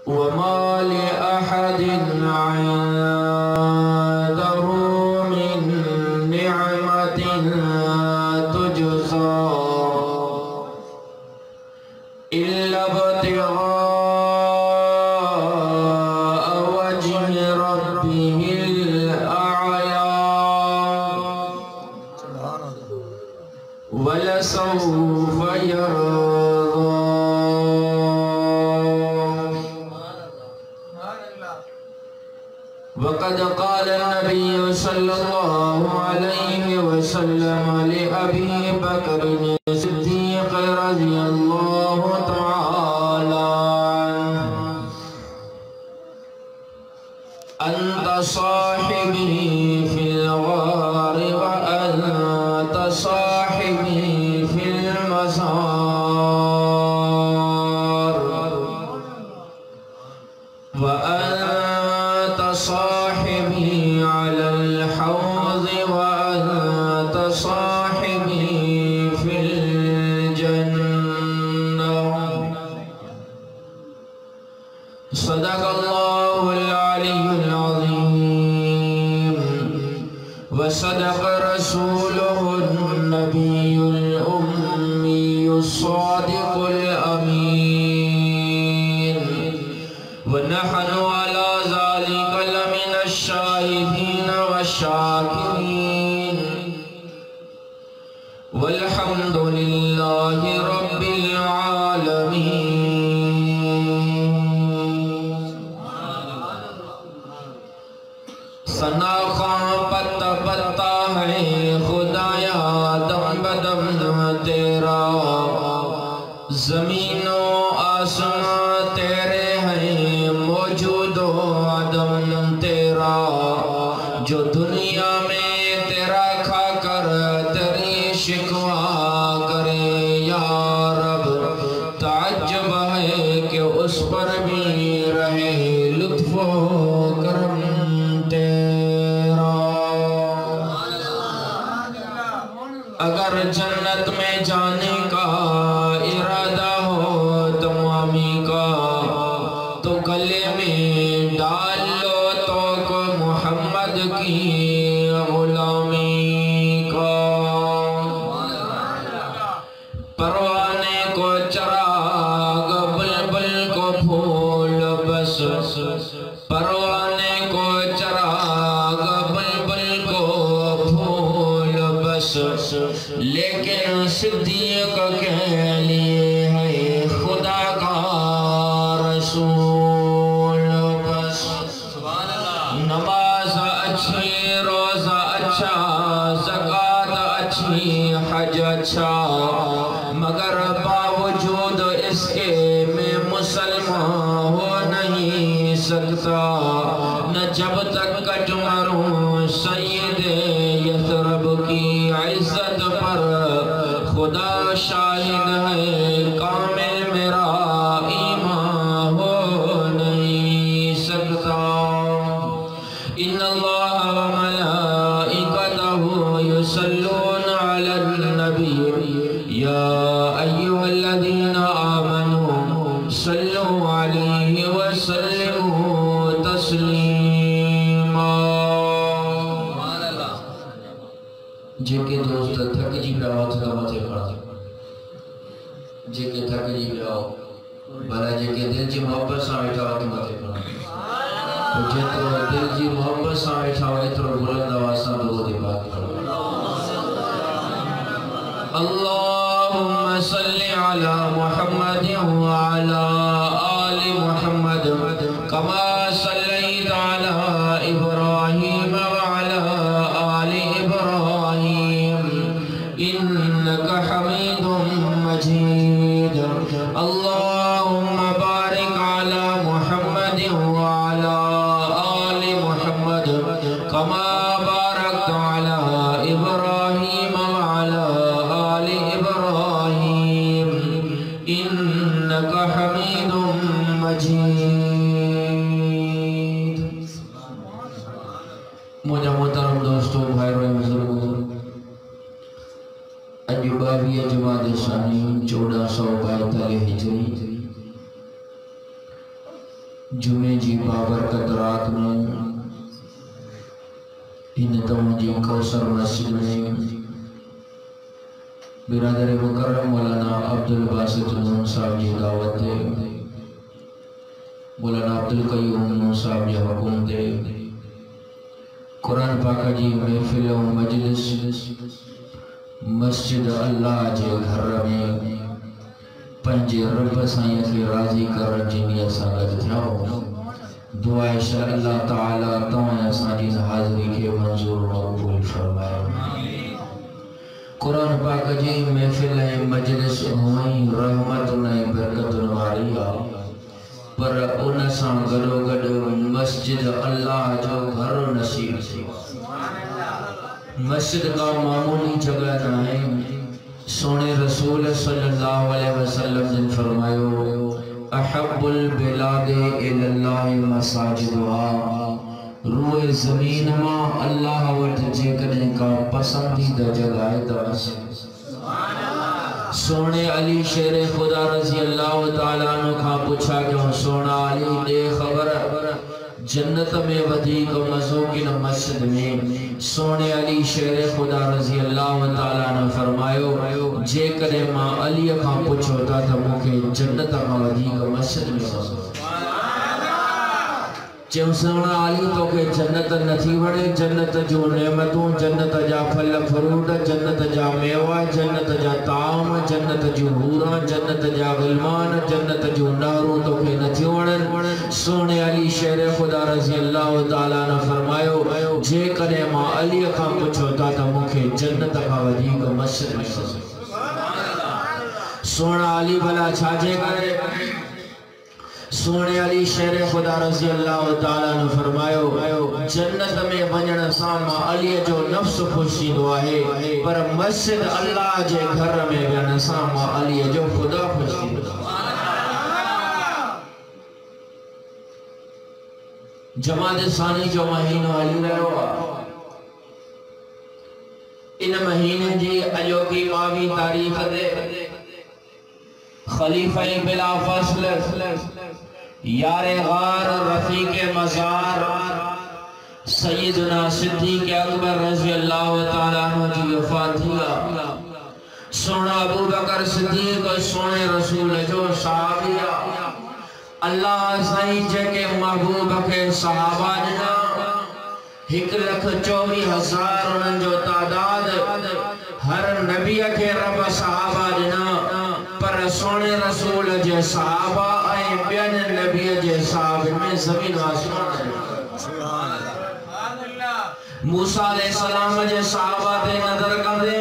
وما لأحد عنده من نعمة تجزى إلا ابتغاء وجه ربه الأعلى ولسوف يرضى. وقد قال النبي صلى الله عليه وسلم لأبي بكر الصديق رضي الله تعالى عنه: أنت صاحبي في الغار وأنت صاحبي في المزار وأنت صاحبي على الحوض وأنت صاحبي في الجنة. صدق الله العلي العظيم وصدق رسوله النبي الأمي الصادق الأمين ونحن على ذلك لمن الشاهدين والشاكرين والحمد لله رب العالمين. ثنا خواں پتا پتا ہے خدایا دم بدم تیرا زمین و آسمان تیرے ہیں موجود و عدم تیرا جو دنیا میں تیرا کھا کر تیری شکوا کرے یا رب تعجب ہے کہ اس پر بھی رہے لطف و کرم تیرا. اگر جنت میں جانے کا ارادہ ہو تمامی کا تو گلے میں ڈال لو تو کو محمد کی غلامی کا. پروانے کو چراغ بلبل کو پھول بس پروانے کو چراغ بلبل کو پھول بس لیکن صدیق کے لیے ہے خدا کا رسول بس. نماز اچھی روزہ اچھا زکوٰۃ اچھی حج اچھا مگر باوجود اس کے میں مسلمان ہو نہیں سکتا نہ جب تک کٹ مروں سید یثرب کی عزت پر خدا شاہد ہے کامل میرا ایمان ہو نہیں سکتا. ان اللہ وملائکتہ یصلون علی النبی یا ایہا الذین آمنوا صلوا علیہ وسلموا تسلیما. جے کے دوست تھک جی پہاؤ تھا ماتھے پڑا جے کے تھک جی پہاؤ بھلا جے کے دل جی محبت سا بیٹھا ہوا ماتھے پڑا جے تو دل جی محبت سا بیٹھا ہوا اترو بلند آواز سا دو دی بات پڑا. اللہم صلی علی محمد وعلی آل محمد کما صلیت علی ابراہیم وعلی آل ابراہیم انکا حمید مجید. اللہم بارک علی محمد وعلی آل محمد کما بارکت علی ابراہیم وعلی آل ابراہیم انکا حمید مجید. مجھے محترم دوستو بھائی روئے بزرگوں اجبابی جماعت ثانی 1442 ہجری جمعے جی بابرکت رات میں ان تمجی کوثر مسجد میں برادر مکرم مولانا عبدالباسط نون صاحب جی دعوت دے، مولانا عبدالقیوم نون صاحب جی حکم دے، قرآن پاک جی محفل و مجلس مسجد اللہ جے گھر میں پنجے رب سائیں کے راضی کرن جنیا سانگت تھا ہوں دعا شاء اللہ تعالیٰ تمہیں سانجی حاضری کے منظور مقبول فرمائے۔ قرآن پاک جی محفل مجلس ہوئیں رحمت انہیں برکت انواریا پر ان سان گڑو گڑو مسجد اللہ جو گھر نصیب تھی۔ مسجد کا معمولی جگہ نہ ہے، سونے رسول صلی اللہ علیہ وسلم نے فرمایا احب البلاد الاللہ مساجدها، روئے زمین ماں اللہ وٹ جے کرنے کا پسندیدہ جگہ ہے مسجد۔ سونے علی شیر خدا رضی اللہ تعالیٰ عنہ کا پوچھا کہ سونا علی دے خبر جنت میں ودیک مزو کی مسجد میں؟ سونے علی شیر خدا رضی اللہ تعالیٰ عنہ فرمایو جے کرے ماں علی کا پوچھو تا مکے جنت میں ودیک مسجد میں مزو چیم سونا علی تو کہ جنت نتھی وڑے، جنت جو نعمتوں، جنت جا پھل فروٹ، جنت جا میوہ، جنت جا طعام، جنت جو حورا، جنت جا غلمان، جنت جو نہروں تو کہ نتھی وڑن۔ سونے علی شیر خدا رضی اللہ تعالیٰ نے فرمایو جے کرے ماں علی کا پوچھو تا مکھے جنت کا ودیک مسجد میں مزو۔ سونا علی بھلا چھاجے کرے؟ سونے علی شیر خدا رضی اللہ تعالیٰ نے فرمایو جنت میں ونجن ساما علی جو نفس خوشی دعا ہے پر مسجد اللہ جے گھر میں ونجن ساما علی جو خدا خوشی دعا۔ جماعت ثانی جو مہینہ علی رہو ان مہینے جی ایو کی باوی تاریخ دے خلیفہ بلا فصل یار غار رفیق مزار سیدنا صدیق اکبر رضی اللہ تعالیٰ عنہ کی وفات دیا۔ سونا ابو بکر صدیق سونے رسول جو صحابیہ اللہ سائیں جے کے محبوب کے صحابہ جنا 1,24,000 انہوں جو تعداد ہر نبی کے رب صحابہ جنا پر سونے رسول جے صحابہ آئے بیان نبی جے صحابہ میں زمین آسمان موسیٰ علیہ السلام جے صحابہ دے نظر کر دے،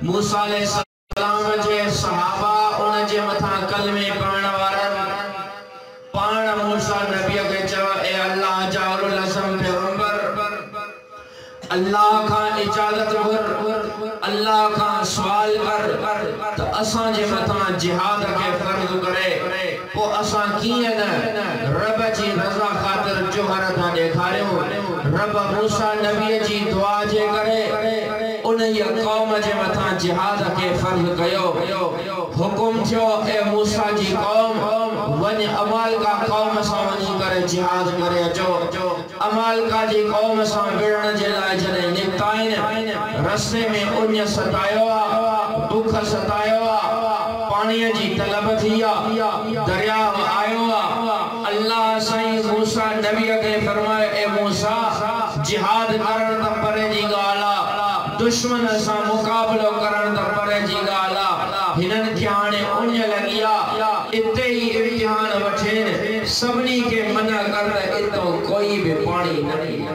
موسیٰ علیہ السلام جے صحابہ انہ جے متھا کلمے پڑھن وارن پان موسیٰ نبی کے چوا اے اللہ جعل الاسم پیغمبر اللہ کا اجازت ور اللہ کا سوال کر تو اساں جے متاں جہاد کے فرض کرے وہ اساں کیے نا رب جی رضا خاطر جوہر تھا دیکھارے ہو رب موسیٰ نبی جی دعا جے کرے انہیں یہ قوم جے متاں جہاد کے فرض کیو حکم جو اے موسیٰ جی قوم ون عمال کا قوم سامنی کرے جہاد کرے جو عمال کا جی قوم سام بیڑن جے لائے جنے نکتائن رستے میں انہیں ستائیوا بکھ ستائیوا پانی جی طلب تھیا دریا آئیوا اللہ سائیں موسیٰ نبی کے فرمائے اے موسیٰ جہاد کرن تا پرے جی گالا دشمن سا مقابلہ کرن تا پرے جی گالا ہنن کیانے انہیں لگیا اتے ہی امتحان وٹھین سبنی کے منع کرتا اتو کوئی بھی پانی نہیں۔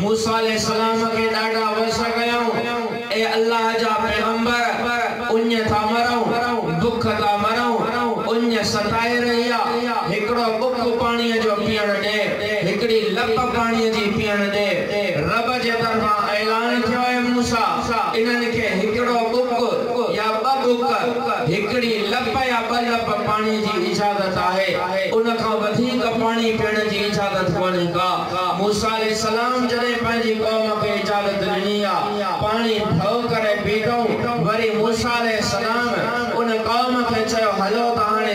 موسیٰ علیہ السلام کے ڈاڑا ویسا گیا ہوں اے اللہ جا پیغمبر انہیں تھا مراؤں دکھ تھا مراؤں انہیں ستائے رہیا ہکڑو بک پانی جو پیان دے ہکڑی لپ پانی جی پیان دے رب جے طرفا اعلان کیا ہے موسیٰ انہوں کے ہکڑو بک یا بک ہکڑی لپ یا بلپ پانی جی اجازت آئے ان کا ودھیک پانی پیان جی اجازت کونے کا موسیٰ علیہ السلام جنہیں پہنجی قوم کے اجازت دنیا پانی دھو کرے پیٹوں وری موسیٰ علیہ السلام ان قوم کے چاہو حلو تہانے